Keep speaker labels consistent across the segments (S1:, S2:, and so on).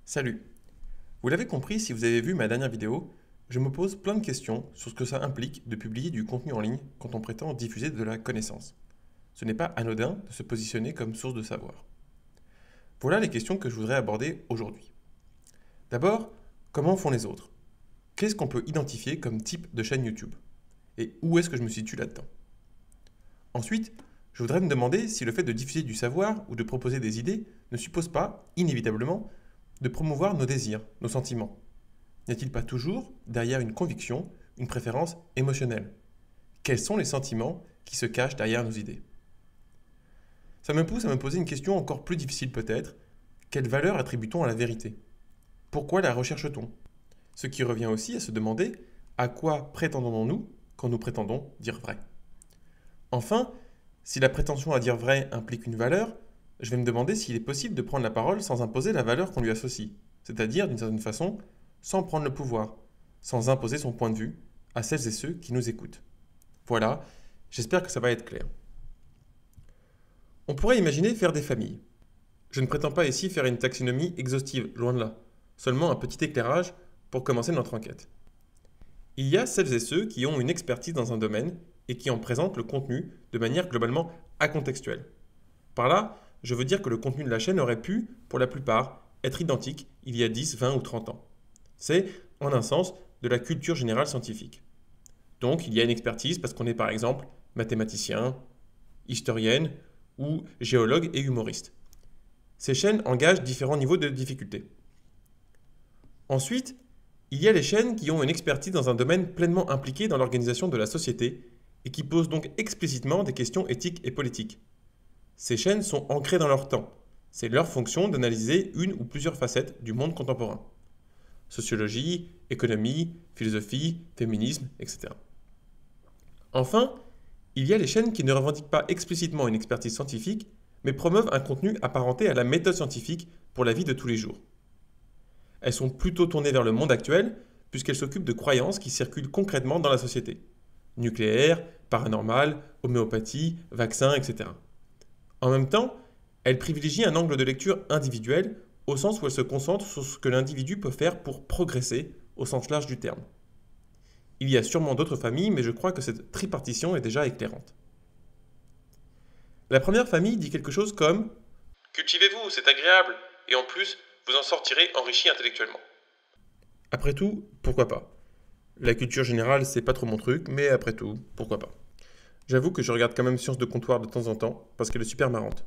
S1: Salut! Vous l'avez compris si vous avez vu ma dernière vidéo, je me pose plein de questions sur ce que ça implique de publier du contenu en ligne quand on prétend diffuser de la connaissance. Ce n'est pas anodin de se positionner comme source de savoir. Voilà les questions que je voudrais aborder aujourd'hui. D'abord, comment font les autres? Qu'est-ce qu'on peut identifier comme type de chaîne YouTube? Et où est-ce que je me situe là-dedans? Ensuite, je voudrais me demander si le fait de diffuser du savoir ou de proposer des idées ne suppose pas, inévitablement, de promouvoir nos désirs, nos sentiments. N'y a-t-il pas toujours, derrière une conviction, une préférence émotionnelle? Quels sont les sentiments qui se cachent derrière nos idées? Ça me pousse à me poser une question encore plus difficile peut-être. Quelle valeur attribue-t-on à la vérité? Pourquoi la recherche-t-on? Ce qui revient aussi à se demander à quoi prétendons-nous quand nous prétendons dire vrai? Enfin, si la prétention à dire vrai implique une valeur, je vais me demander s'il est possible de prendre la parole sans imposer la valeur qu'on lui associe, c'est-à-dire, d'une certaine façon, sans prendre le pouvoir, sans imposer son point de vue à celles et ceux qui nous écoutent. Voilà, j'espère que ça va être clair. On pourrait imaginer faire des familles. Je ne prétends pas ici faire une taxonomie exhaustive, loin de là, seulement un petit éclairage pour commencer notre enquête. Il y a celles et ceux qui ont une expertise dans un domaine et qui en présentent le contenu de manière globalement acontextuelle. Par là, je veux dire que le contenu de la chaîne aurait pu, pour la plupart, être identique il y a 10, 20 ou 30 ans. C'est, en un sens, de la culture générale scientifique. Donc, il y a une expertise parce qu'on est par exemple mathématicien, historienne ou géologue et humoriste. Ces chaînes engagent différents niveaux de difficulté. Ensuite, il y a les chaînes qui ont une expertise dans un domaine pleinement impliqué dans l'organisation de la société et qui posent donc explicitement des questions éthiques et politiques. Ces chaînes sont ancrées dans leur temps. C'est leur fonction d'analyser une ou plusieurs facettes du monde contemporain. Sociologie, économie, philosophie, féminisme, etc. Enfin, il y a les chaînes qui ne revendiquent pas explicitement une expertise scientifique, mais promeuvent un contenu apparenté à la méthode scientifique pour la vie de tous les jours. Elles sont plutôt tournées vers le monde actuel, puisqu'elles s'occupent de croyances qui circulent concrètement dans la société. Nucléaire, paranormal, homéopathie, vaccins, etc. En même temps, elles privilégient un angle de lecture individuel, au sens où elles se concentrent sur ce que l'individu peut faire pour progresser, au sens large du terme. Il y a sûrement d'autres familles, mais je crois que cette tripartition est déjà éclairante. La première famille dit quelque chose comme « Cultivez-vous, c'est agréable, et en plus, vous en sortirez enrichi intellectuellement. » Après tout, pourquoi pas? La culture générale, c'est pas trop mon truc, mais après tout, pourquoi pas? J'avoue que je regarde quand même Science de comptoir de temps en temps, parce qu'elle est super marrante.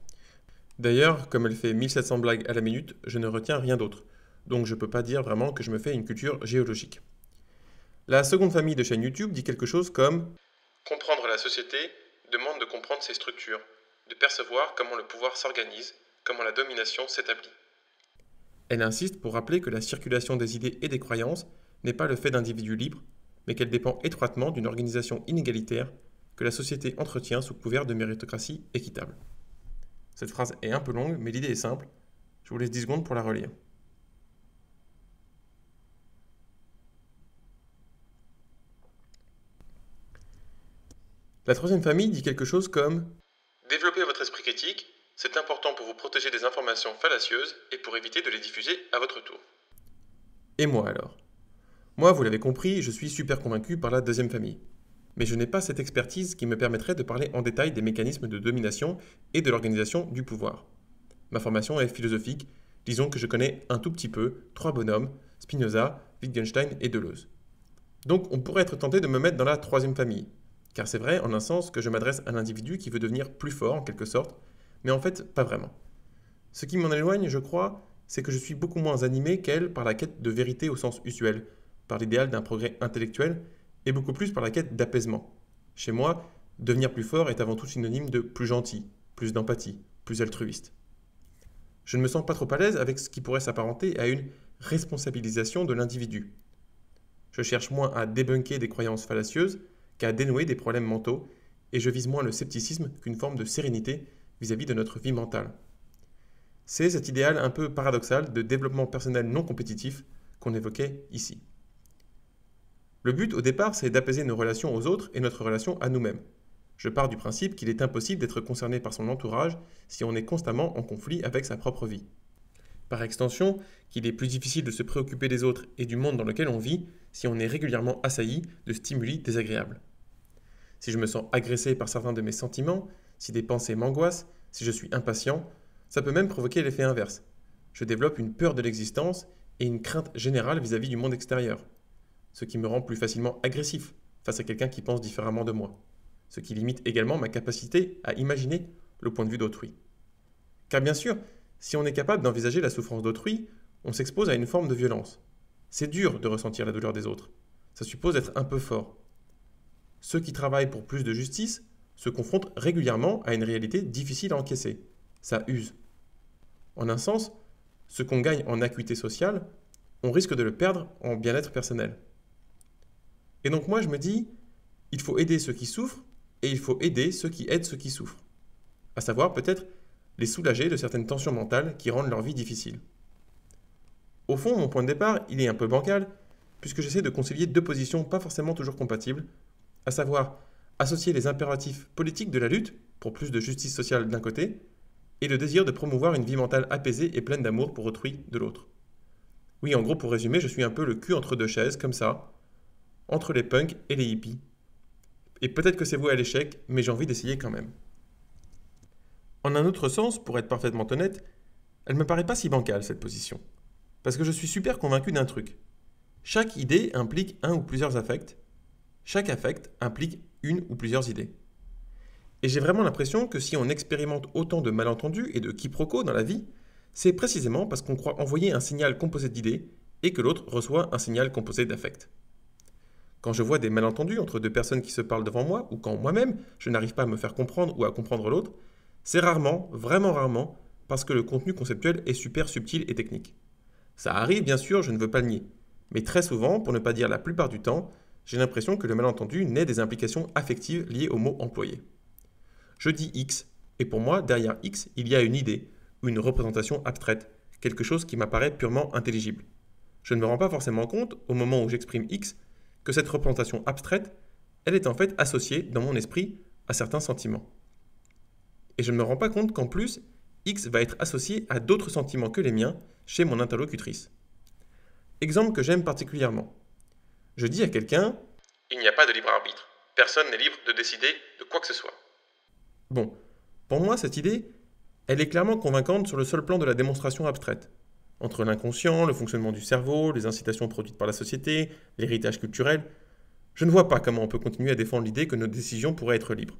S1: D'ailleurs, comme elle fait 1700 blagues à la minute, je ne retiens rien d'autre, donc je peux pas dire vraiment que je me fais une culture géologique. La seconde famille de chaînes YouTube dit quelque chose comme « Comprendre la société demande de comprendre ses structures, de percevoir comment le pouvoir s'organise, comment la domination s'établit. » Elle insiste pour rappeler que la circulation des idées et des croyances n'est pas le fait d'individus libres, mais qu'elle dépend étroitement d'une organisation inégalitaire que la société entretient sous couvert de méritocratie équitable. Cette phrase est un peu longue, mais l'idée est simple. Je vous laisse 10 secondes pour la relire. La troisième famille dit quelque chose comme « Développer votre esprit critique, c'est important pour vous protéger des informations fallacieuses et pour éviter de les diffuser à votre tour. » Et moi alors? Moi, vous l'avez compris, je suis super convaincu par la deuxième famille. Mais je n'ai pas cette expertise qui me permettrait de parler en détail des mécanismes de domination et de l'organisation du pouvoir. Ma formation est philosophique, disons que je connais un tout petit peu 3 bonhommes, Spinoza, Wittgenstein et Deleuze. Donc on pourrait être tenté de me mettre dans la troisième famille. Car c'est vrai, en un sens, que je m'adresse à l'individu qui veut devenir plus fort, en quelque sorte, mais en fait, pas vraiment. Ce qui m'en éloigne, je crois, c'est que je suis beaucoup moins animé qu'elle par la quête de vérité au sens usuel, par l'idéal d'un progrès intellectuel, et beaucoup plus par la quête d'apaisement. Chez moi, devenir plus fort est avant tout synonyme de plus gentil, plus d'empathie, plus altruiste. Je ne me sens pas trop à l'aise avec ce qui pourrait s'apparenter à une responsabilisation de l'individu. Je cherche moins à débunker des croyances fallacieuses qu'à dénouer des problèmes mentaux, et je vise moins le scepticisme qu'une forme de sérénité vis-à-vis de notre vie mentale. C'est cet idéal un peu paradoxal de développement personnel non compétitif qu'on évoquait ici. Le but au départ, c'est d'apaiser nos relations aux autres et notre relation à nous-mêmes. Je pars du principe qu'il est impossible d'être concerné par son entourage si on est constamment en conflit avec sa propre vie. Par extension, qu'il est plus difficile de se préoccuper des autres et du monde dans lequel on vit si on est régulièrement assailli de stimuli désagréables. Si je me sens agressé par certains de mes sentiments, si des pensées m'angoissent, si je suis impatient, ça peut même provoquer l'effet inverse. Je développe une peur de l'existence et une crainte générale vis-à-vis du monde extérieur, ce qui me rend plus facilement agressif face à quelqu'un qui pense différemment de moi, ce qui limite également ma capacité à imaginer le point de vue d'autrui. Car bien sûr, si on est capable d'envisager la souffrance d'autrui, on s'expose à une forme de violence. C'est dur de ressentir la douleur des autres. Ça suppose être un peu fort. Ceux qui travaillent pour plus de justice se confrontent régulièrement à une réalité difficile à encaisser. Ça use. En un sens, ce qu'on gagne en acuité sociale, on risque de le perdre en bien-être personnel. Et donc moi je me dis, il faut aider ceux qui souffrent et il faut aider ceux qui aident ceux qui souffrent. À savoir peut-être les soulager de certaines tensions mentales qui rendent leur vie difficile. Au fond, mon point de départ, il est un peu bancal, puisque j'essaie de concilier deux positions pas forcément toujours compatibles, à savoir associer les impératifs politiques de la lutte pour plus de justice sociale d'un côté, et le désir de promouvoir une vie mentale apaisée et pleine d'amour pour autrui de l'autre. Oui, en gros, pour résumer, je suis un peu le cul entre deux chaises, comme ça, entre les punks et les hippies. Et peut-être que c'est voué à l'échec, mais j'ai envie d'essayer quand même. En un autre sens, pour être parfaitement honnête, elle me paraît pas si bancale cette position. Parce que je suis super convaincu d'un truc. Chaque idée implique un ou plusieurs affects. Chaque affect implique une ou plusieurs idées. Et j'ai vraiment l'impression que si on expérimente autant de malentendus et de quiproquos dans la vie, c'est précisément parce qu'on croit envoyer un signal composé d'idées et que l'autre reçoit un signal composé d'affects. Quand je vois des malentendus entre deux personnes qui se parlent devant moi, ou quand moi-même je n'arrive pas à me faire comprendre ou à comprendre l'autre, c'est rarement, vraiment rarement, parce que le contenu conceptuel est super subtil et technique. Ça arrive, bien sûr, je ne veux pas le nier. Mais très souvent, pour ne pas dire la plupart du temps, j'ai l'impression que le malentendu naît des implications affectives liées au mot employé. Je dis X, et pour moi, derrière X, il y a une idée, ou une représentation abstraite, quelque chose qui m'apparaît purement intelligible. Je ne me rends pas forcément compte, au moment où j'exprime X, que cette représentation abstraite, elle est en fait associée, dans mon esprit, à certains sentiments. Et je ne me rends pas compte qu'en plus, X va être associé à d'autres sentiments que les miens chez mon interlocutrice. Exemple que j'aime particulièrement. Je dis à quelqu'un « Il n'y a pas de libre arbitre. Personne n'est libre de décider de quoi que ce soit. » Bon, pour moi, cette idée, elle est clairement convaincante sur le seul plan de la démonstration abstraite. Entre l'inconscient, le fonctionnement du cerveau, les incitations produites par la société, l'héritage culturel, je ne vois pas comment on peut continuer à défendre l'idée que nos décisions pourraient être libres.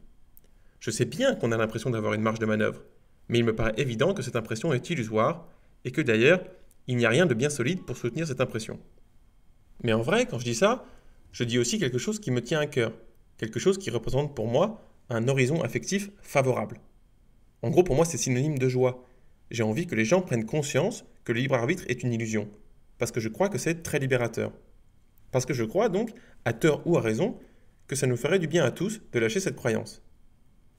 S1: Je sais bien qu'on a l'impression d'avoir une marge de manœuvre, mais il me paraît évident que cette impression est illusoire et que d'ailleurs, il n'y a rien de bien solide pour soutenir cette impression. Mais en vrai, quand je dis ça, je dis aussi quelque chose qui me tient à cœur, quelque chose qui représente pour moi un horizon affectif favorable. En gros, pour moi, c'est synonyme de joie. J'ai envie que les gens prennent conscience que le libre arbitre est une illusion, parce que je crois que c'est très libérateur. Parce que je crois donc, à tort ou à raison, que ça nous ferait du bien à tous de lâcher cette croyance.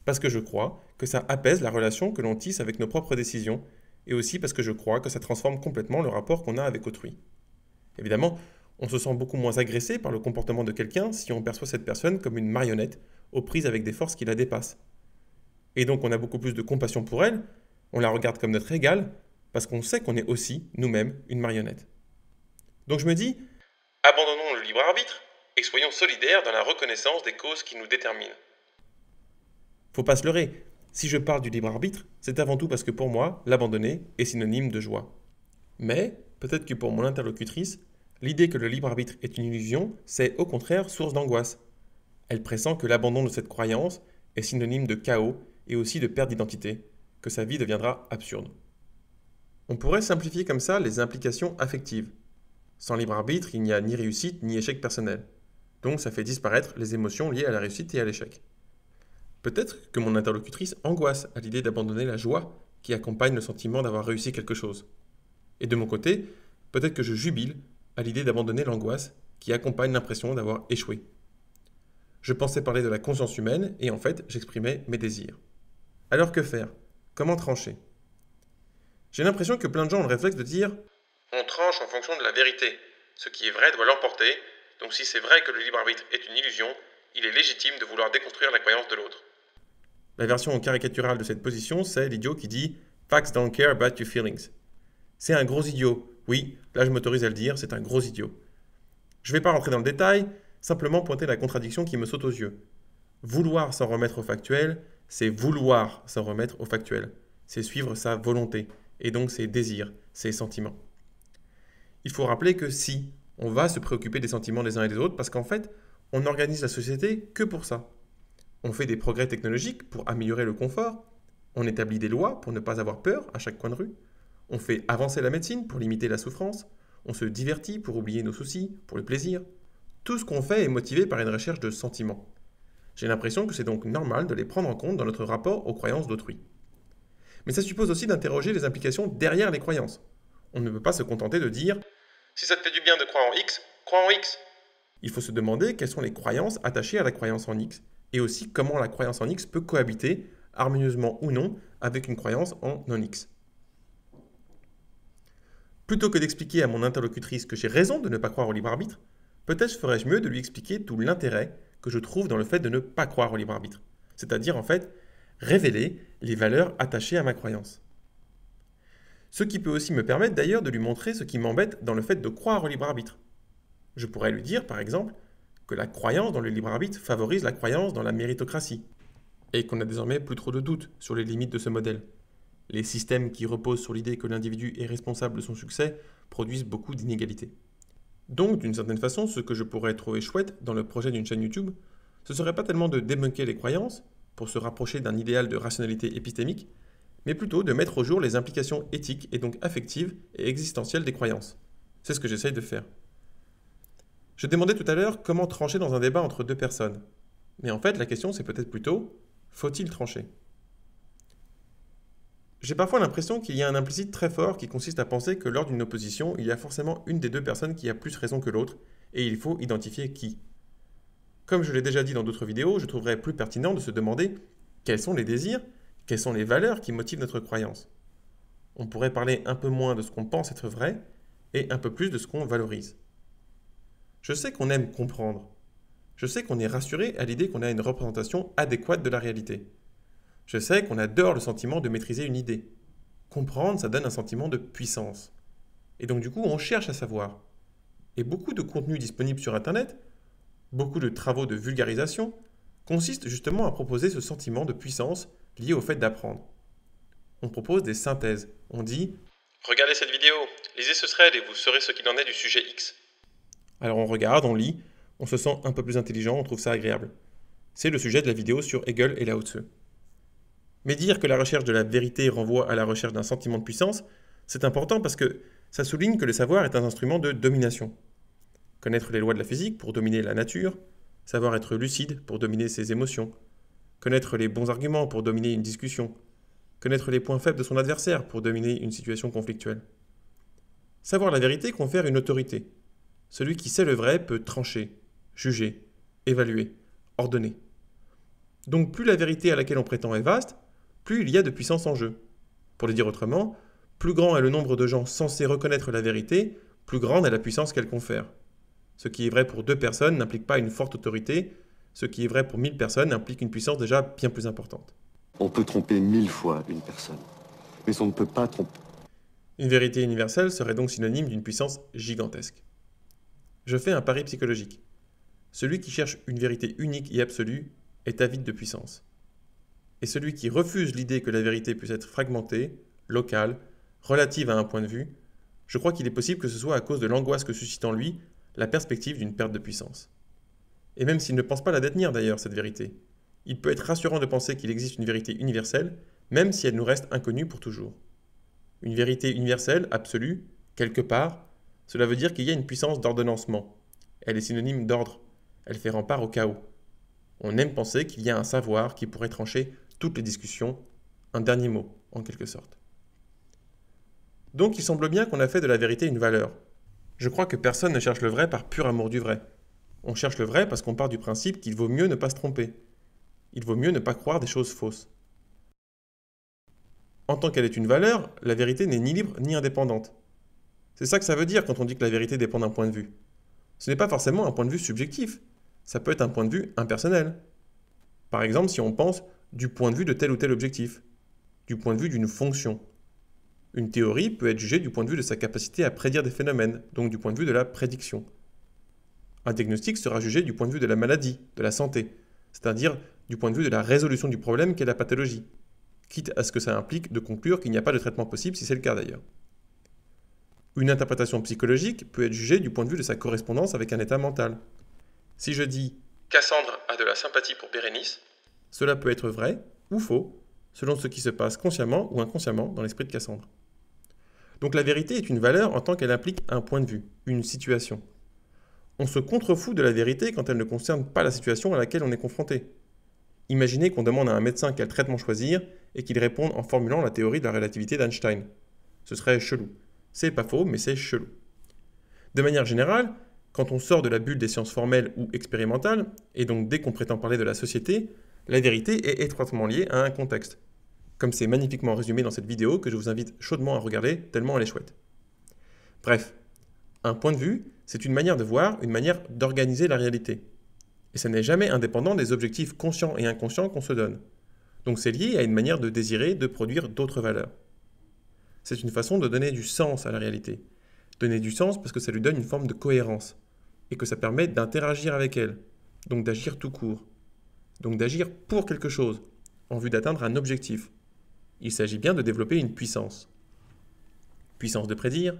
S1: Parce que je crois que ça apaise la relation que l'on tisse avec nos propres décisions, et aussi parce que je crois que ça transforme complètement le rapport qu'on a avec autrui. Évidemment, on se sent beaucoup moins agressé par le comportement de quelqu'un si on perçoit cette personne comme une marionnette aux prises avec des forces qui la dépassent. Et donc on a beaucoup plus de compassion pour elle, on la regarde comme notre égale, parce qu'on sait qu'on est aussi, nous-mêmes, une marionnette. Donc je me dis, abandonnons le libre arbitre et soyons solidaires dans la reconnaissance des causes qui nous déterminent. Faut pas se leurrer, si je parle du libre arbitre, c'est avant tout parce que pour moi, l'abandonner est synonyme de joie. Mais, peut-être que pour mon interlocutrice, l'idée que le libre arbitre est une illusion, c'est au contraire source d'angoisse. Elle pressent que l'abandon de cette croyance est synonyme de chaos et aussi de perte d'identité, que sa vie deviendra absurde. On pourrait simplifier comme ça les implications affectives. Sans libre arbitre, il n'y a ni réussite ni échec personnel. Donc ça fait disparaître les émotions liées à la réussite et à l'échec. Peut-être que mon interlocutrice angoisse à l'idée d'abandonner la joie qui accompagne le sentiment d'avoir réussi quelque chose. Et de mon côté, peut-être que je jubile à l'idée d'abandonner l'angoisse qui accompagne l'impression d'avoir échoué. Je pensais parler de la conscience humaine et en fait, j'exprimais mes désirs. Alors que faire? Comment trancher? J'ai l'impression que plein de gens ont le réflexe de dire « On tranche en fonction de la vérité. Ce qui est vrai doit l'emporter, donc si c'est vrai que le libre arbitre est une illusion, il est légitime de vouloir déconstruire la croyance de l'autre. » La version caricaturale de cette position, c'est l'idiot qui dit « Facts don't care about your feelings ». C'est un gros idiot. Oui, là je m'autorise à le dire, c'est un gros idiot. Je ne vais pas rentrer dans le détail, simplement pointer la contradiction qui me saute aux yeux. Vouloir s'en remettre au factuel, c'est vouloir s'en remettre au factuel. C'est suivre sa volonté, et donc ses désirs, ses sentiments. Il faut rappeler que si, on va se préoccuper des sentiments des uns et des autres, parce qu'en fait, on organise la société que pour ça. On fait des progrès technologiques pour améliorer le confort, on établit des lois pour ne pas avoir peur à chaque coin de rue, on fait avancer la médecine pour limiter la souffrance, on se divertit pour oublier nos soucis, pour le plaisir. Tout ce qu'on fait est motivé par une recherche de sentiments. J'ai l'impression que c'est donc normal de les prendre en compte dans notre rapport aux croyances d'autrui. Mais ça suppose aussi d'interroger les implications derrière les croyances. On ne peut pas se contenter de dire « Si ça te fait du bien de croire en X, crois en X ». Il faut se demander quelles sont les croyances attachées à la croyance en X, et aussi comment la croyance en X peut cohabiter, harmonieusement ou non, avec une croyance en non-X. Plutôt que d'expliquer à mon interlocutrice que j'ai raison de ne pas croire au libre arbitre, peut-être ferais-je mieux de lui expliquer tout l'intérêt que je trouve dans le fait de ne pas croire au libre arbitre. C'est-à-dire, en fait, révéler les valeurs attachées à ma croyance. Ce qui peut aussi me permettre d'ailleurs de lui montrer ce qui m'embête dans le fait de croire au libre arbitre. Je pourrais lui dire, par exemple, que la croyance dans le libre arbitre favorise la croyance dans la méritocratie, et qu'on n'a désormais plus trop de doutes sur les limites de ce modèle. Les systèmes qui reposent sur l'idée que l'individu est responsable de son succès produisent beaucoup d'inégalités. Donc, d'une certaine façon, ce que je pourrais trouver chouette dans le projet d'une chaîne YouTube, ce serait pas tellement de débunker les croyances, pour se rapprocher d'un idéal de rationalité épistémique, mais plutôt de mettre au jour les implications éthiques et donc affectives et existentielles des croyances. C'est ce que j'essaye de faire. Je demandais tout à l'heure comment trancher dans un débat entre deux personnes. Mais en fait, la question c'est peut-être plutôt, faut-il trancher ? J'ai parfois l'impression qu'il y a un implicite très fort qui consiste à penser que lors d'une opposition, il y a forcément une des deux personnes qui a plus raison que l'autre, et il faut identifier qui. Comme je l'ai déjà dit dans d'autres vidéos, je trouverais plus pertinent de se demander quels sont les désirs, quelles sont les valeurs qui motivent notre croyance. On pourrait parler un peu moins de ce qu'on pense être vrai, et un peu plus de ce qu'on valorise. Je sais qu'on aime comprendre. Je sais qu'on est rassuré à l'idée qu'on a une représentation adéquate de la réalité. Je sais qu'on adore le sentiment de maîtriser une idée. Comprendre, ça donne un sentiment de puissance. Et donc du coup, on cherche à savoir. Et beaucoup de contenus disponibles sur Internet, beaucoup de travaux de vulgarisation, consistent justement à proposer ce sentiment de puissance lié au fait d'apprendre. On propose des synthèses. On dit « Regardez cette vidéo, lisez ce thread et vous saurez ce qu'il en est du sujet X ». Alors on regarde, on lit, on se sent un peu plus intelligent, on trouve ça agréable. C'est le sujet de la vidéo sur Hegel et Lao Tzu. Mais dire que la recherche de la vérité renvoie à la recherche d'un sentiment de puissance, c'est important parce que ça souligne que le savoir est un instrument de domination. Connaître les lois de la physique pour dominer la nature, savoir être lucide pour dominer ses émotions, connaître les bons arguments pour dominer une discussion, connaître les points faibles de son adversaire pour dominer une situation conflictuelle. Savoir la vérité confère une autorité. Celui qui sait le vrai peut trancher, juger, évaluer, ordonner. Donc plus la vérité à laquelle on prétend est vaste, plus il y a de puissance en jeu. Pour le dire autrement, plus grand est le nombre de gens censés reconnaître la vérité, plus grande est la puissance qu'elle confère. Ce qui est vrai pour 2 personnes n'implique pas une forte autorité, ce qui est vrai pour 1000 personnes implique une puissance déjà bien plus importante.
S2: On peut tromper 1000 fois une personne, mais on ne peut pas tromper.
S1: Une vérité universelle serait donc synonyme d'une puissance gigantesque. Je fais un pari psychologique. Celui qui cherche une vérité unique et absolue est avide de puissance. Et celui qui refuse l'idée que la vérité puisse être fragmentée, locale, relative à un point de vue, je crois qu'il est possible que ce soit à cause de l'angoisse que suscite en lui la perspective d'une perte de puissance. Et même s'il ne pense pas la détenir d'ailleurs, cette vérité, il peut être rassurant de penser qu'il existe une vérité universelle, même si elle nous reste inconnue pour toujours. Une vérité universelle, absolue, quelque part, cela veut dire qu'il y a une puissance d'ordonnancement. Elle est synonyme d'ordre. Elle fait rempart au chaos. On aime penser qu'il y a un savoir qui pourrait trancher toutes les discussions, un dernier mot, en quelque sorte. Donc il semble bien qu'on a fait de la vérité une valeur. Je crois que personne ne cherche le vrai par pur amour du vrai. On cherche le vrai parce qu'on part du principe qu'il vaut mieux ne pas se tromper. Il vaut mieux ne pas croire des choses fausses. En tant qu'elle est une valeur, la vérité n'est ni libre ni indépendante. C'est ça que ça veut dire quand on dit que la vérité dépend d'un point de vue. Ce n'est pas forcément un point de vue subjectif, ça peut être un point de vue impersonnel. Par exemple, si on pense du point de vue de tel ou tel objectif, du point de vue d'une fonction. Une théorie peut être jugée du point de vue de sa capacité à prédire des phénomènes, donc du point de vue de la prédiction. Un diagnostic sera jugé du point de vue de la maladie, de la santé, c'est-à-dire du point de vue de la résolution du problème qu'est la pathologie, quitte à ce que ça implique de conclure qu'il n'y a pas de traitement possible si c'est le cas d'ailleurs. Une interprétation psychologique peut être jugée du point de vue de sa correspondance avec un état mental. Si je dis « Cassandre a de la sympathie pour Bérénice », cela peut être vrai ou faux, selon ce qui se passe consciemment ou inconsciemment dans l'esprit de Cassandre. Donc la vérité est une valeur en tant qu'elle implique un point de vue, une situation. On se contrefout de la vérité quand elle ne concerne pas la situation à laquelle on est confronté. Imaginez qu'on demande à un médecin quel traitement choisir et qu'il réponde en formulant la théorie de la relativité d'Einstein. Ce serait chelou. C'est pas faux, mais c'est chelou. De manière générale, quand on sort de la bulle des sciences formelles ou expérimentales, et donc dès qu'on prétend parler de la société, la vérité est étroitement liée à un contexte. Comme c'est magnifiquement résumé dans cette vidéo que je vous invite chaudement à regarder tellement elle est chouette. Bref, un point de vue, c'est une manière de voir, une manière d'organiser la réalité. Et ça n'est jamais indépendant des objectifs conscients et inconscients qu'on se donne. Donc c'est lié à une manière de désirer, de produire d'autres valeurs. C'est une façon de donner du sens à la réalité. Donner du sens parce que ça lui donne une forme de cohérence, et que ça permet d'interagir avec elle, donc d'agir tout court. Donc d'agir pour quelque chose, en vue d'atteindre un objectif. Il s'agit bien de développer une puissance. Puissance de prédire,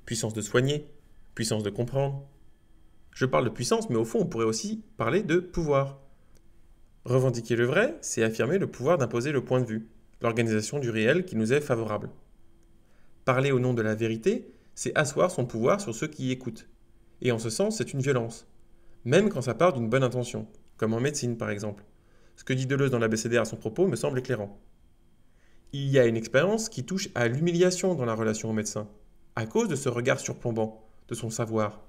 S1: puissance de soigner, puissance de comprendre. Je parle de puissance, mais au fond, on pourrait aussi parler de pouvoir. Revendiquer le vrai, c'est affirmer le pouvoir d'imposer le point de vue, l'organisation du réel qui nous est favorable. Parler au nom de la vérité, c'est asseoir son pouvoir sur ceux qui y écoutent. Et en ce sens, c'est une violence. Même quand ça part d'une bonne intention, comme en médecine par exemple. Ce que dit Deleuze dans l'ABCDR à son propos me semble éclairant. Il y a une expérience qui touche à l'humiliation dans la relation au médecin, à cause de ce regard surplombant, de son savoir.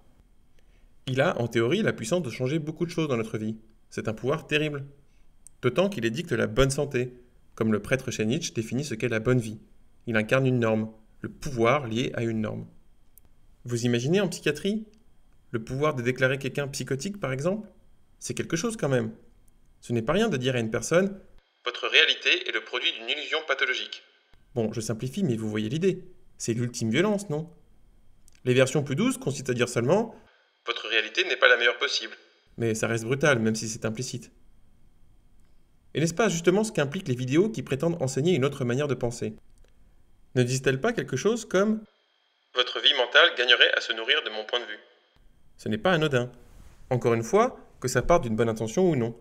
S1: Il a, en théorie, la puissance de changer beaucoup de choses dans notre vie. C'est un pouvoir terrible. D'autant qu'il édicte la bonne santé, comme le prêtre chez Nietzsche définit ce qu'est la bonne vie. Il incarne une norme, le pouvoir lié à une norme. Vous imaginez en psychiatrie le pouvoir de déclarer quelqu'un psychotique, par exemple? C'est quelque chose quand même. Ce n'est pas rien de dire à une personne « Votre réalité est le produit d'une illusion pathologique ». Bon, je simplifie, mais vous voyez l'idée. C'est l'ultime violence, non? Les versions plus douces consistent à dire seulement « Votre réalité n'est pas la meilleure possible ». Mais ça reste brutal, même si c'est implicite. Et n'est-ce pas justement ce qu'impliquent les vidéos qui prétendent enseigner une autre manière de penser? Ne disent-elles pas quelque chose comme « Votre vie mentale gagnerait à se nourrir de mon point de vue ». Ce n'est pas anodin. Encore une fois, que ça parte d'une bonne intention ou non.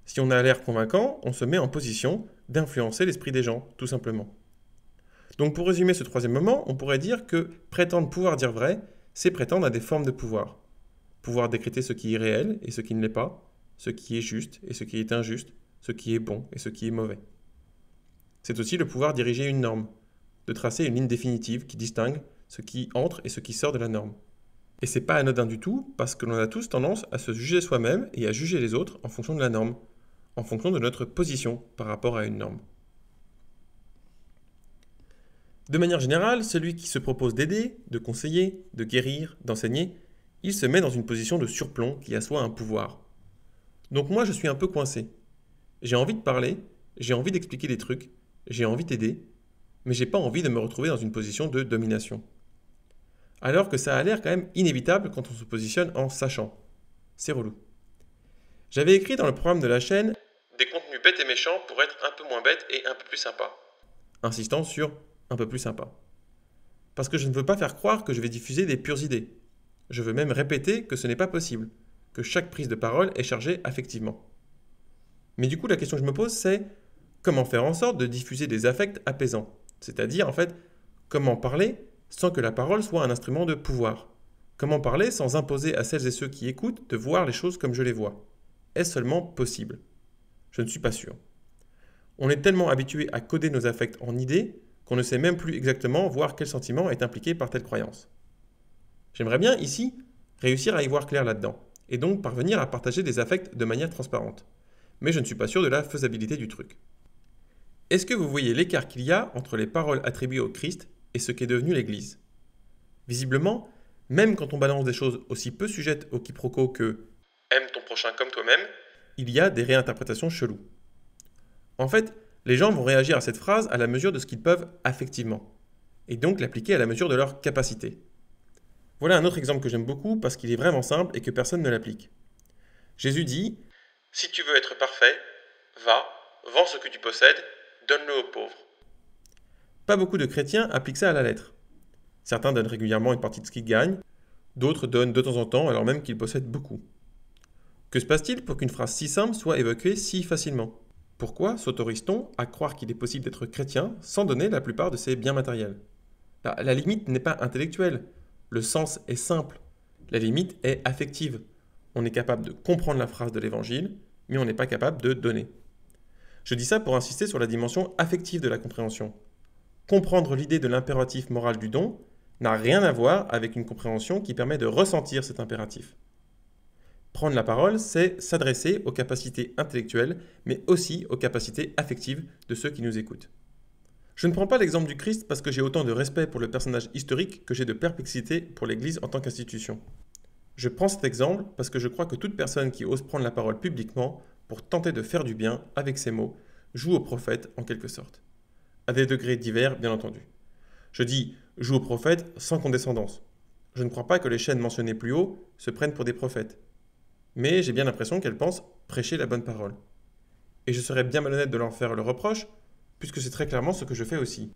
S1: Si on a l'air convaincant, on se met en position d'influencer l'esprit des gens, tout simplement. Donc pour résumer ce troisième moment, on pourrait dire que prétendre pouvoir dire vrai, c'est prétendre à des formes de pouvoir. Pouvoir décréter ce qui est réel et ce qui ne l'est pas, ce qui est juste et ce qui est injuste, ce qui est bon et ce qui est mauvais. C'est aussi le pouvoir diriger une norme, de tracer une ligne définitive qui distingue ce qui entre et ce qui sort de la norme. Et c'est pas anodin du tout, parce que l'on a tous tendance à se juger soi-même et à juger les autres en fonction de la norme, en fonction de notre position par rapport à une norme. De manière générale, celui qui se propose d'aider, de conseiller, de guérir, d'enseigner, il se met dans une position de surplomb qui assoit un pouvoir. Donc moi je suis un peu coincé. J'ai envie de parler, j'ai envie d'expliquer des trucs, j'ai envie d'aider, mais j'ai pas envie de me retrouver dans une position de domination. Alors que ça a l'air quand même inévitable quand on se positionne en sachant. C'est relou. J'avais écrit dans le programme de la chaîne des contenus bêtes et méchants pour être un peu moins bêtes et un peu plus sympa. Insistant sur un peu plus sympa. Parce que je ne veux pas faire croire que je vais diffuser des pures idées. Je veux même répéter que ce n'est pas possible, que chaque prise de parole est chargée affectivement. Mais du coup, la question que je me pose, c'est comment faire en sorte de diffuser des affects apaisants? C'est-à-dire, en fait, comment parler sans que la parole soit un instrument de pouvoir? Comment parler sans imposer à celles et ceux qui écoutent de voir les choses comme je les vois? Est-ce seulement possible? Je ne suis pas sûr. On est tellement habitué à coder nos affects en idées qu'on ne sait même plus exactement voir quel sentiment est impliqué par telle croyance. J'aimerais bien, ici, réussir à y voir clair là-dedans, et donc parvenir à partager des affects de manière transparente. Mais je ne suis pas sûr de la faisabilité du truc. Est-ce que vous voyez l'écart qu'il y a entre les paroles attribuées au Christ et ce qu'est devenu l'Église? Visiblement, même quand on balance des choses aussi peu sujettes au quiproquo que « aime ton prochain comme toi-même », il y a des réinterprétations cheloues. En fait, les gens vont réagir à cette phrase à la mesure de ce qu'ils peuvent affectivement. et donc l'appliquer à la mesure de leur capacité. Voilà un autre exemple que j'aime beaucoup parce qu'il est vraiment simple et que personne ne l'applique. Jésus dit « Si tu veux être parfait, va, vends ce que tu possèdes, donne-le aux pauvres. » Pas beaucoup de chrétiens appliquent ça à la lettre. Certains donnent régulièrement une partie de ce qu'ils gagnent, d'autres donnent de temps en temps alors même qu'ils possèdent beaucoup. Que se passe-t-il pour qu'une phrase si simple soit évoquée si facilement ? Pourquoi s'autorise-t-on à croire qu'il est possible d'être chrétien sans donner la plupart de ses biens matériels ? La limite n'est pas intellectuelle, le sens est simple, la limite est affective. On est capable de comprendre la phrase de l'évangile, mais on n'est pas capable de donner. Je dis ça pour insister sur la dimension affective de la compréhension. Comprendre l'idée de l'impératif moral du don n'a rien à voir avec une compréhension qui permet de ressentir cet impératif. Prendre la parole, c'est s'adresser aux capacités intellectuelles, mais aussi aux capacités affectives de ceux qui nous écoutent. Je ne prends pas l'exemple du Christ parce que j'ai autant de respect pour le personnage historique que j'ai de perplexité pour l'Église en tant qu'institution. Je prends cet exemple parce que je crois que toute personne qui ose prendre la parole publiquement pour tenter de faire du bien avec ses mots joue au prophète en quelque sorte. À des degrés divers, bien entendu. Je dis joue au prophète sans condescendance. Je ne crois pas que les chaînes mentionnées plus haut se prennent pour des prophètes. Mais j'ai bien l'impression qu'elles pensent prêcher la bonne parole. Et je serais bien malhonnête de leur faire le reproche, puisque c'est très clairement ce que je fais aussi.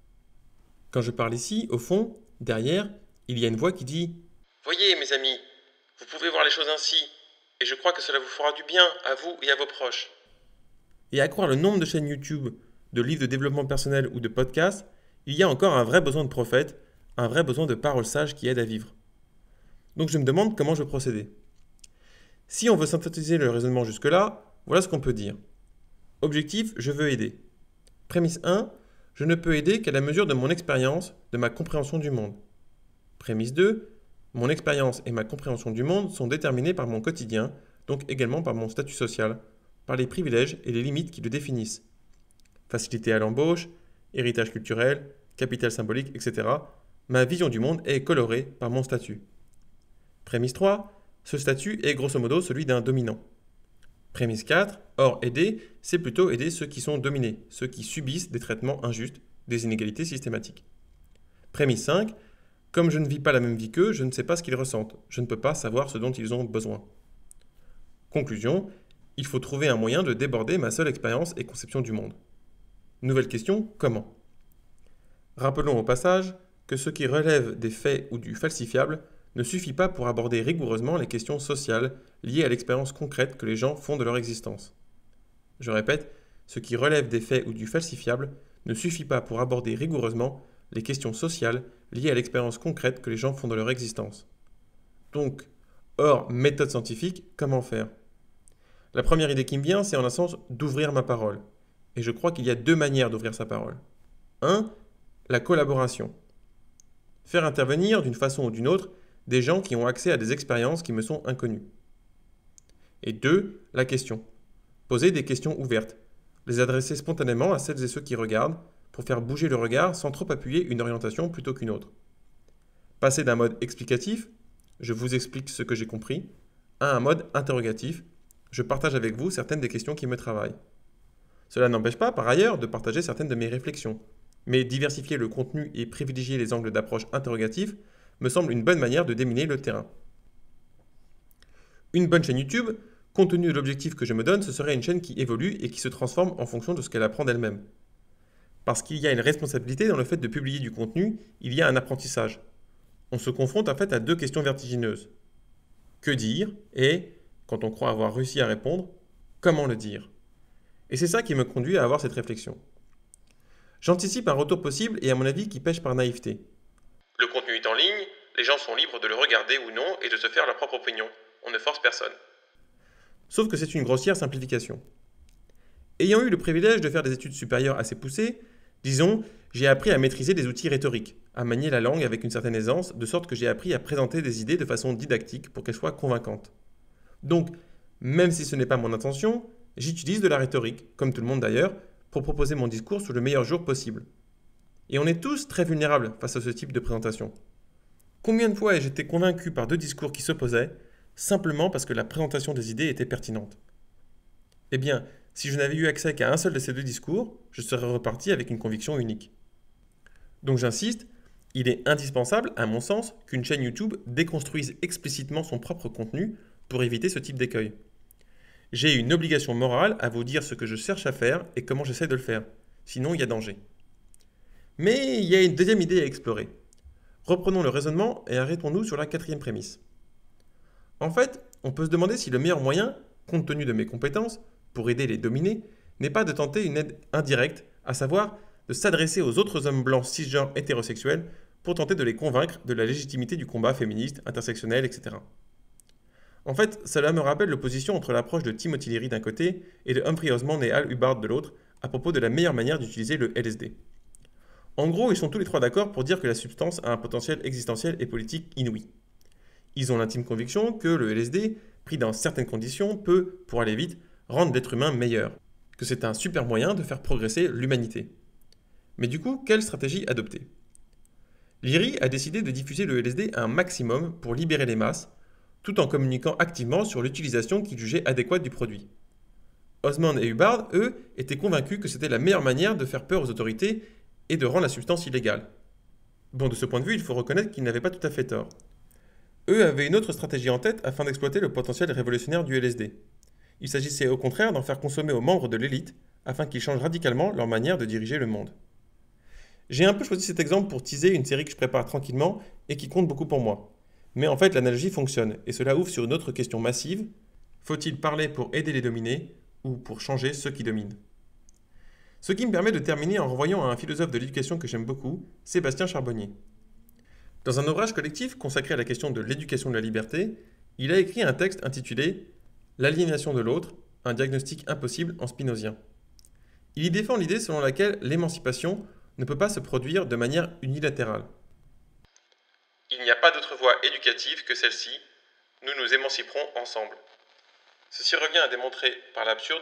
S1: Quand je parle ici, au fond, derrière, il y a une voix qui dit « Voyez, mes amis, vous pouvez voir les choses ainsi, et je crois que cela vous fera du bien à vous et à vos proches. » Et à croire le nombre de chaînes YouTube, de livres de développement personnel ou de podcasts, il y a encore un vrai besoin de prophète, un vrai besoin de paroles sages qui aident à vivre. Donc je me demande comment je vais procéder. Si on veut synthétiser le raisonnement jusque-là, voilà ce qu'on peut dire. Objectif, je veux aider. Prémisse 1, je ne peux aider qu'à la mesure de mon expérience, de ma compréhension du monde. Prémisse 2, mon expérience et ma compréhension du monde sont déterminées par mon quotidien, donc également par mon statut social, par les privilèges et les limites qui le définissent. Facilité à l'embauche, héritage culturel, capital symbolique, etc. Ma vision du monde est colorée par mon statut. Prémisse 3, ce statut est grosso modo celui d'un dominant. Prémisse 4, or aider, c'est plutôt aider ceux qui sont dominés, ceux qui subissent des traitements injustes, des inégalités systématiques. Prémisse 5, comme je ne vis pas la même vie qu'eux, je ne sais pas ce qu'ils ressentent, je ne peux pas savoir ce dont ils ont besoin. Conclusion, il faut trouver un moyen de déborder ma seule expérience et conception du monde. Nouvelle question, comment ? Rappelons au passage que ce qui relève des faits ou du falsifiable ne suffit pas pour aborder rigoureusement les questions sociales liées à l'expérience concrète que les gens font de leur existence. Je répète, ce qui relève des faits ou du falsifiable ne suffit pas pour aborder rigoureusement les questions sociales liées à l'expérience concrète que les gens font de leur existence. Donc, hors méthode scientifique, comment faire ? La première idée qui me vient, c'est en un sens d'ouvrir ma parole. Et je crois qu'il y a deux manières d'ouvrir sa parole. 1. La collaboration. Faire intervenir d'une façon ou d'une autre des gens qui ont accès à des expériences qui me sont inconnues. Et 2. La question. Poser des questions ouvertes. Les adresser spontanément à celles et ceux qui regardent pour faire bouger le regard sans trop appuyer une orientation plutôt qu'une autre. Passer d'un mode explicatif, je vous explique ce que j'ai compris, à un mode interrogatif, je partage avec vous certaines des questions qui me travaillent. Cela n'empêche pas, par ailleurs, de partager certaines de mes réflexions, mais diversifier le contenu et privilégier les angles d'approche interrogatifs me semble une bonne manière de déminer le terrain. Une bonne chaîne YouTube, compte tenu de l'objectif que je me donne, ce serait une chaîne qui évolue et qui se transforme en fonction de ce qu'elle apprend d'elle-même. Parce qu'il y a une responsabilité dans le fait de publier du contenu, il y a un apprentissage. On se confronte en fait à deux questions vertigineuses. Que dire et, quand on croit avoir réussi à répondre, comment le dire ? Et c'est ça qui me conduit à avoir cette réflexion. J'anticipe un retour possible et à mon avis qui pêche par naïveté. Le contenu est en ligne, les gens sont libres de le regarder ou non et de se faire leur propre opinion. On ne force personne. Sauf que c'est une grossière simplification. Ayant eu le privilège de faire des études supérieures assez poussées, disons, j'ai appris à maîtriser des outils rhétoriques, à manier la langue avec une certaine aisance, de sorte que j'ai appris à présenter des idées de façon didactique pour qu'elles soient convaincantes. Donc, même si ce n'est pas mon intention, j'utilise de la rhétorique, comme tout le monde d'ailleurs, pour proposer mon discours sous le meilleur jour possible. Et on est tous très vulnérables face à ce type de présentation. Combien de fois ai-je été convaincu par deux discours qui s'opposaient, simplement parce que la présentation des idées était pertinente ? Eh bien, si je n'avais eu accès qu'à un seul de ces deux discours, je serais reparti avec une conviction unique. Donc j'insiste, Il est indispensable, à mon sens, qu'une chaîne YouTube déconstruise explicitement son propre contenu pour éviter ce type d'écueil. J'ai une obligation morale à vous dire ce que je cherche à faire et comment j'essaie de le faire. Sinon, il y a danger. Mais il y a une deuxième idée à explorer. Reprenons le raisonnement et arrêtons-nous sur la quatrième prémisse. En fait, on peut se demander si le meilleur moyen, compte tenu de mes compétences, pour aider les dominés, n'est pas de tenter une aide indirecte, à savoir de s'adresser aux autres hommes blancs cisgenres hétérosexuels pour tenter de les convaincre de la légitimité du combat féministe, intersectionnel, etc. En fait, cela me rappelle l'opposition entre l'approche de Timothy Leary d'un côté et de Humphrey Osmond et Al Hubbard de l'autre à propos de la meilleure manière d'utiliser le LSD. En gros, ils sont tous les trois d'accord pour dire que la substance a un potentiel existentiel et politique inouï. Ils ont l'intime conviction que le LSD, pris dans certaines conditions, peut, pour aller vite, rendre l'être humain meilleur, que c'est un super moyen de faire progresser l'humanité. Mais du coup, quelle stratégie adopter? Leary a décidé de diffuser le LSD à un maximum pour libérer les masses, tout en communiquant activement sur l'utilisation qu'il jugeait adéquate du produit. Osmond et Hubbard, eux, étaient convaincus que c'était la meilleure manière de faire peur aux autorités et de rendre la substance illégale. Bon, de ce point de vue, il faut reconnaître qu'ils n'avaient pas tout à fait tort. Eux avaient une autre stratégie en tête afin d'exploiter le potentiel révolutionnaire du LSD. Il s'agissait au contraire d'en faire consommer aux membres de l'élite afin qu'ils changent radicalement leur manière de diriger le monde. J'ai un peu choisi cet exemple pour teaser une série que je prépare tranquillement et qui compte beaucoup pour moi. Mais en fait, l'analogie fonctionne, et cela ouvre sur une autre question massive. Faut-il parler pour aider les dominés, ou pour changer ceux qui dominent? Ce qui me permet de terminer en renvoyant à un philosophe de l'éducation que j'aime beaucoup, Sébastien Charbonnier. Dans un ouvrage collectif consacré à la question de l'éducation de la liberté, il a écrit un texte intitulé « L'aliénation de l'autre, un diagnostic impossible en spinozien ». Il y défend l'idée selon laquelle l'émancipation ne peut pas se produire de manière unilatérale. Il n'y a pas d'autre voie éducative que celle-ci, nous nous émanciperons ensemble. Ceci revient à démontrer, par l'absurde,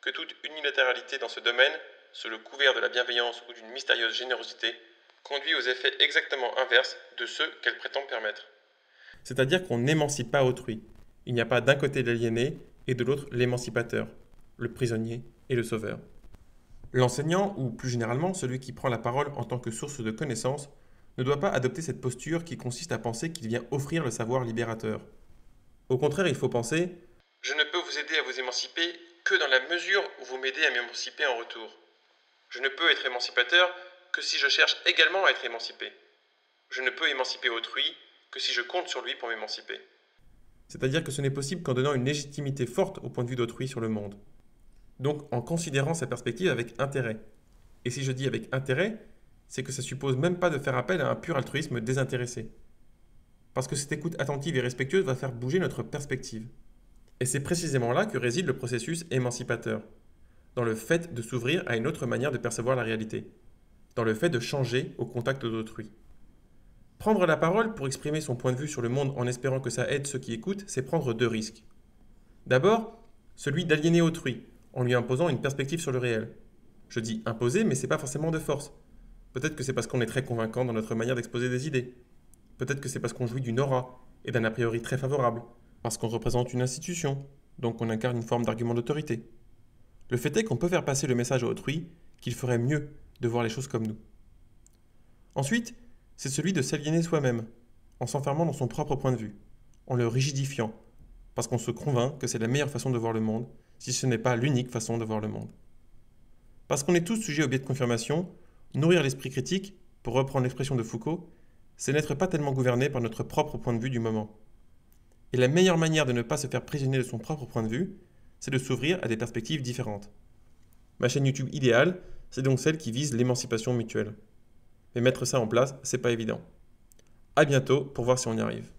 S1: que toute unilatéralité dans ce domaine, sous le couvert de la bienveillance ou d'une mystérieuse générosité, conduit aux effets exactement inverses de ceux qu'elle prétend permettre. C'est-à-dire qu'on n'émancipe pas autrui. Il n'y a pas d'un côté l'aliéné et de l'autre l'émancipateur, le prisonnier et le sauveur. L'enseignant, ou plus généralement celui qui prend la parole en tant que source de connaissances, ne doit pas adopter cette posture qui consiste à penser qu'il vient offrir le savoir libérateur. Au contraire, il faut penser « Je ne peux vous aider à vous émanciper que dans la mesure où vous m'aidez à m'émanciper en retour. Je ne peux être émancipateur que si je cherche également à être émancipé. Je ne peux émanciper autrui que si je compte sur lui pour m'émanciper. » C'est-à-dire que ce n'est possible qu'en donnant une légitimité forte au point de vue d'autrui sur le monde. Donc en considérant sa perspective avec intérêt. Et si je dis avec intérêt, c'est que ça suppose même pas de faire appel à un pur altruisme désintéressé. Parce que cette écoute attentive et respectueuse va faire bouger notre perspective. Et c'est précisément là que réside le processus émancipateur, dans le fait de s'ouvrir à une autre manière de percevoir la réalité, dans le fait de changer au contact d'autrui. Prendre la parole pour exprimer son point de vue sur le monde en espérant que ça aide ceux qui écoutent, c'est prendre deux risques. D'abord, celui d'aliéner autrui, en lui imposant une perspective sur le réel. Je dis imposer, mais c'est pas forcément de force. Peut-être que c'est parce qu'on est très convaincant dans notre manière d'exposer des idées. Peut-être que c'est parce qu'on jouit d'une aura et d'un a priori très favorable, parce qu'on représente une institution, donc on incarne une forme d'argument d'autorité. Le fait est qu'on peut faire passer le message à autrui qu'il ferait mieux de voir les choses comme nous. Ensuite, c'est celui de s'aliéner soi-même, en s'enfermant dans son propre point de vue, en le rigidifiant, parce qu'on se convainc que c'est la meilleure façon de voir le monde, si ce n'est pas l'unique façon de voir le monde. Parce qu'on est tous sujets au biais de confirmation, nourrir l'esprit critique, pour reprendre l'expression de Foucault, c'est n'être pas tellement gouverné par notre propre point de vue du moment. Et la meilleure manière de ne pas se faire prisonnier de son propre point de vue, c'est de s'ouvrir à des perspectives différentes. Ma chaîne YouTube idéale, c'est donc celle qui vise l'émancipation mutuelle. Mais mettre ça en place, c'est pas évident. À bientôt pour voir si on y arrive.